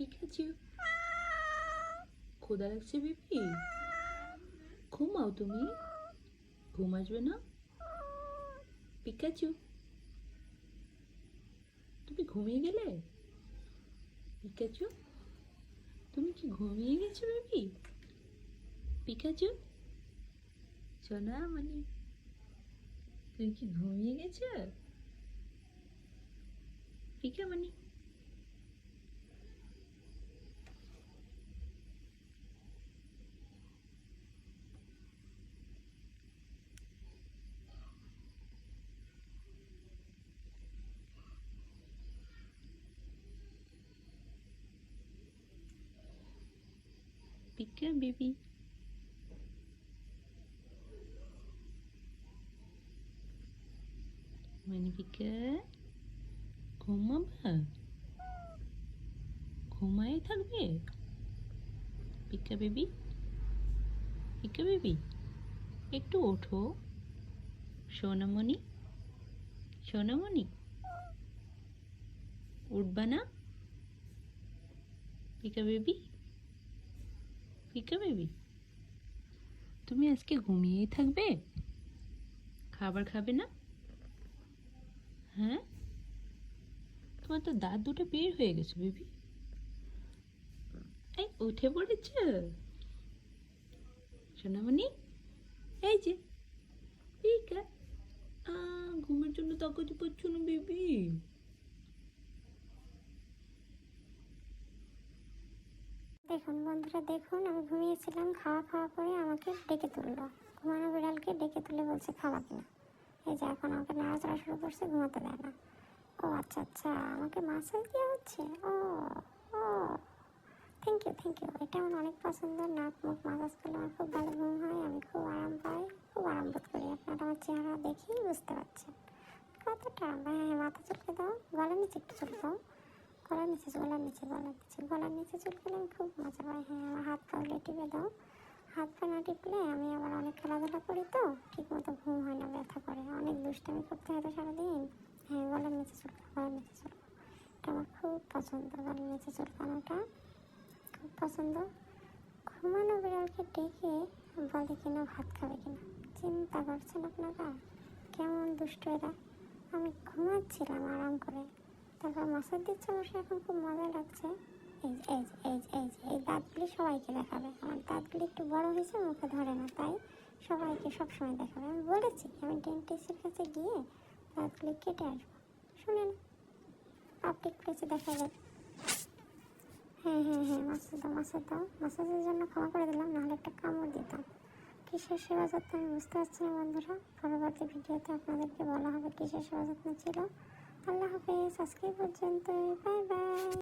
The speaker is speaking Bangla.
পিকাচু, ক্ষুধা লাগছে বেবি? ঘুমাও তুমি, ঘুম আসবে না? পিকাচু, তুমি ঘুমিয়ে গেলে? পিকাচু, তুমি কি ঘুমিয়ে গেছো বেবি? পিকাচু, সোনা মানে তুমি কি ঘুমিয়ে গেছো? পিকা মানে পিকা বেবি, মানে পিকা ঘুমাবা? ঘুমাই থাকবে? পিকা বেবি, পিকা বেবি, একটু ওঠো সোনামণি, সোনামণি, উঠবা না? পিকা বেবি, পিকা বেবি, তুমি আজকে ঘুমিয়েই থাকবে? খাবার খাবে না? হ্যাঁ, তোমার তো দাঁত দুটো বের হয়ে গেছে বেবি। এই উঠে পড়েছ সোনামণি? এই যে পিকা, ঘুমের জন্য তাকাতে পারছো না বেবি? দেখুন বন্ধুরা, দেখুন আমি ঘুমিয়েছিলাম, খাওয়া করে আমাকে ডেকে তুললো। ঘুমানো বিড়ালকে ডেকে তুলে বলছে খাওয়া কিনা। এই যে এখন আমাকে নাড়াচাড়া শুরু করছে, ঘুমাতে দেয় না। ও আচ্ছা আচ্ছা, আমাকে মাসাজ দেওয়া হচ্ছে। ও ও থ্যাংক ইউ থ্যাংক ইউ, এটা আমার অনেক পছন্দ। নাক মুখ মাসাজ করলে আমার খুব ভালো ঘুম হয়, আমি খুব আরাম পাই, খুব আরাম বোধ করি। আপনারা আমার চেহারা দেখেই বুঝতে পারছেন কতটা। হ্যাঁ, মাথা চুলকে দাও, গলার নিচে একটু চুল দাও, গলার নিচে চুলকালে আমি খুব মজা পাই। হ্যাঁ, আমার হাত পাগুলো টিপে দাও। হাত পা না টিপলে আমি আবার অনেক খেলাধুলা করি তো ঠিক মতো ঘুম হয় না, ব্যথা করে, অনেক দুষ্টামি করতে হয় তো সারাদিন। হ্যাঁ, গলার নিচে চুলকাও। এটা আমার খুব পছন্দ, গলার নিচে চুলকানোটা খুব পছন্দ। ঘুমানো বিড়ালকে ডেকে বলে কিনা ভাত খাবে কিনা, চিন্তা করছেন আপনারা কেমন দুষ্ট এরা। আমি ঘুমাচ্ছিলাম আরাম করে, তারপর মাসাজ দিচ্ছে বসে, এখন খুব মজা লাগছে। এই দাঁতগুলি সবাইকে দেখাবে। আমার দাঁতগুলি একটু বড় হয়েছে, মুখে ধরে না, তাই সবাইকে সবসময় দেখাবে। আমি বলেছি আমি ডেন্টিস্টের কাছে গিয়ে দাঁতগুলি কেটে আসবো। শুনেন, পাবলিক প্লেসে দেখা যাবে। হ্যাঁ, মাসাজ দাও। মাসাজের জন্য ক্ষমা করে দিলাম, নাহলে একটা কামড় দিতাম। কিসের সেবা যত্ন আমি বুঝতে পারছি না বন্ধুরা, পরবর্তী ভিডিওতে আপনাদেরকে বলা হবে কিসের সেবা যত্ন ছিল। আল্লাহ হাফেজ, আজকে পর্যন্ত, বাই বাই।